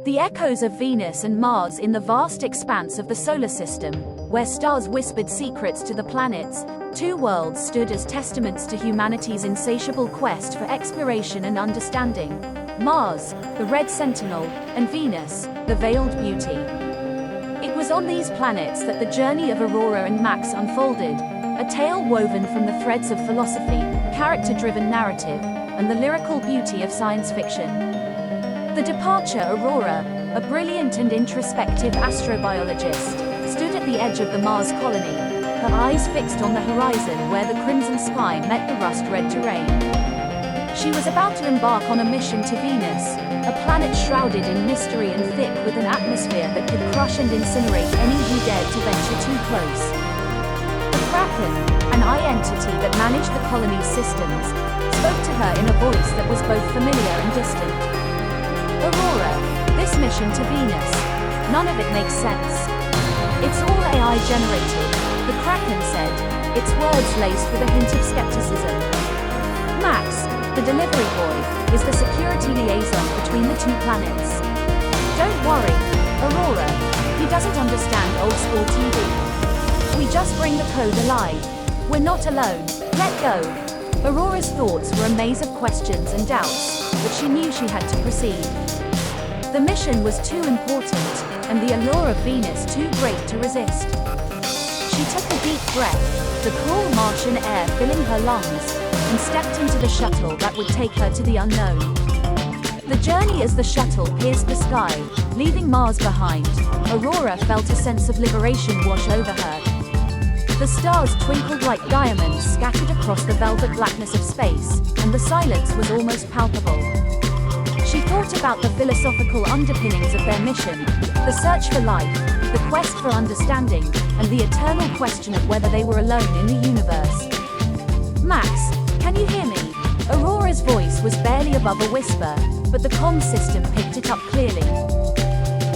The echoes of Venus and Mars in the vast expanse of the solar system, where stars whispered secrets to the planets, two worlds stood as testaments to humanity's insatiable quest for exploration and understanding. Mars, the red sentinel, and Venus, the veiled beauty. It was on these planets that the journey of Aurora and Max unfolded, a tale woven from the threads of philosophy, character-driven narrative, and the lyrical beauty of science fiction. The departure Aurora, a brilliant and introspective astrobiologist, stood at the edge of the Mars colony, her eyes fixed on the horizon where the crimson sky met the rust-red terrain. She was about to embark on a mission to Venus, a planet shrouded in mystery and thick with an atmosphere that could crush and incinerate any who dared to venture too close. The Kraken, an eye entity that managed the colony's systems, spoke to her in a voice that was both familiar and distant. Aurora, this mission to Venus, none of it makes sense. It's all AI generated, the Kraken said, its words laced with a hint of skepticism. Max, the delivery boy, is the security liaison between the two planets. Don't worry, Aurora, he doesn't understand old-school TV. We just bring the code alive. We're not alone, let go. Aurora's thoughts were a maze of questions and doubts, but she knew she had to proceed. The mission was too important, and the allure of Venus too great to resist. She took a deep breath, the cool Martian air filling her lungs, and stepped into the shuttle that would take her to the unknown. The journey as the shuttle pierced the sky, leaving Mars behind, Aurora felt a sense of liberation wash over her. The stars twinkled like diamonds scattered across the velvet blackness of space, and the silence was almost palpable. She thought about the philosophical underpinnings of their mission, the search for life, the quest for understanding, and the eternal question of whether they were alone in the universe. Max, can you hear me? Aurora's voice was barely above a whisper, but the comm system picked it up clearly.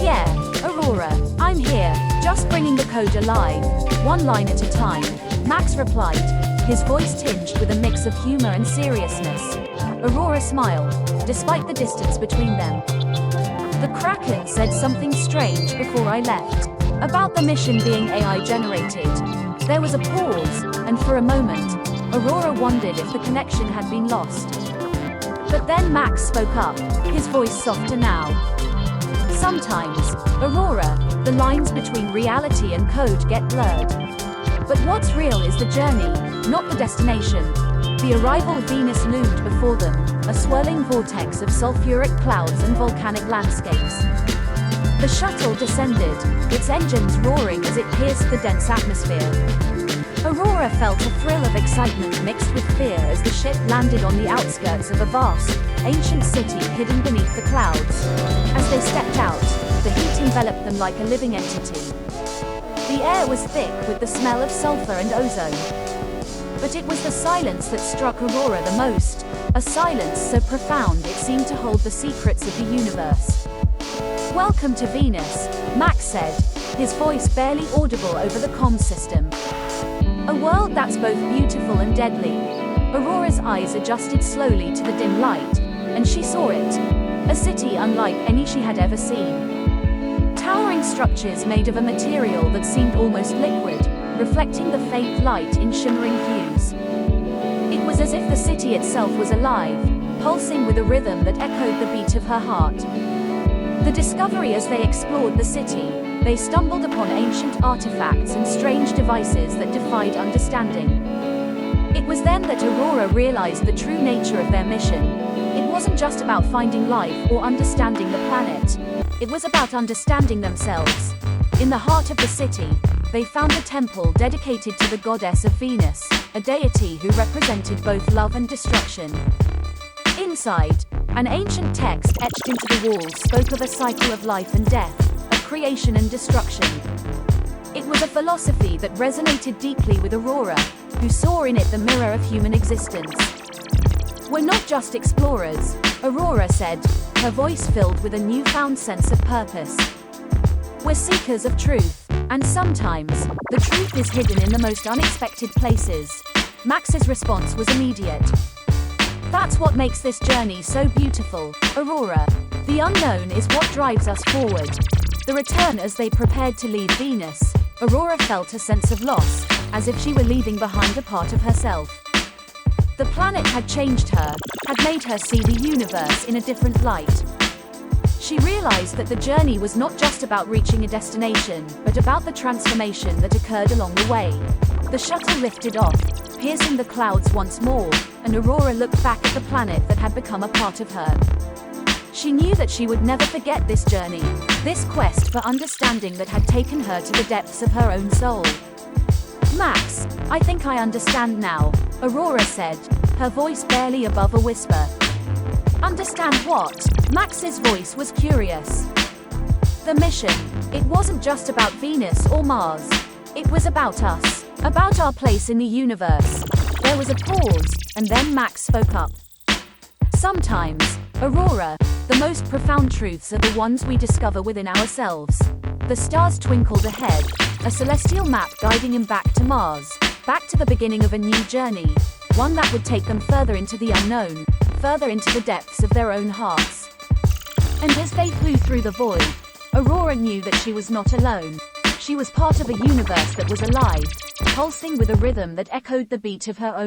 Yeah, Aurora, I'm here, just bringing the code alive, one line at a time, Max replied, his voice tinged with a mix of humor and seriousness. Aurora smiled, despite the distance between them. The Kraken said something strange before I left, about the mission being AI generated. There was a pause, and for a moment, Aurora wondered if the connection had been lost. But then Max spoke up, his voice softer now. Sometimes, Aurora, the lines between reality and code get blurred. But what's real is the journey, not the destination. The arrival of Venus loomed before them, a swirling vortex of sulfuric clouds and volcanic landscapes. The shuttle descended, its engines roaring as it pierced the dense atmosphere. Aurora felt a thrill of excitement mixed with fear as the ship landed on the outskirts of a vast, ancient city hidden beneath the clouds. As they stepped out, the heat enveloped them like a living entity. The air was thick with the smell of sulfur and ozone. But it was the silence that struck Aurora the most, a silence so profound it seemed to hold the secrets of the universe. Welcome to Venus, Max said, his voice barely audible over the comm system. A world that's both beautiful and deadly. Aurora's eyes adjusted slowly to the dim light, and she saw it, a city unlike any she had ever seen. Towering structures made of a material that seemed almost liquid, reflecting the faint light in shimmering hues. It was as if the city itself was alive, pulsing with a rhythm that echoed the beat of her heart. The discovery as they explored the city, they stumbled upon ancient artifacts and strange devices that defied understanding. It was then that Aurora realized the true nature of their mission. It wasn't just about finding life or understanding the planet. It was about understanding themselves. In the heart of the city, they found a temple dedicated to the goddess of Venus, a deity who represented both love and destruction. Inside, an ancient text etched into the walls spoke of a cycle of life and death, of creation and destruction. It was a philosophy that resonated deeply with Aurora, who saw in it the mirror of human existence. We're not just explorers, Aurora said, her voice filled with a newfound sense of purpose. We're seekers of truth, and sometimes, the truth is hidden in the most unexpected places. Max's response was immediate. That's what makes this journey so beautiful, Aurora. The unknown is what drives us forward. The return. As they prepared to leave Venus, Aurora felt a sense of loss, as if she were leaving behind a part of herself. The planet had changed her, had made her see the universe in a different light. She realized that the journey was not just about reaching a destination, but about the transformation that occurred along the way. The shuttle lifted off, piercing the clouds once more, and Aurora looked back at the planet that had become a part of her. She knew that she would never forget this journey, this quest for understanding that had taken her to the depths of her own soul. "Max, I think I understand now," Aurora said, her voice barely above a whisper. "Understand what?" Max's voice was curious. "The mission. It wasn't just about Venus or Mars. It was about us, about our place in the universe." There was a pause, and then Max spoke up. "Sometimes, Aurora, the most profound truths are the ones we discover within ourselves." The stars twinkled ahead, a celestial map guiding him back to Mars, back to the beginning of a new journey, one that would take them further into the unknown, further into the depths of their own hearts. And as they flew through the void, Aurora knew that she was not alone. She was part of a universe that was alive, pulsing with a rhythm that echoed the beat of her own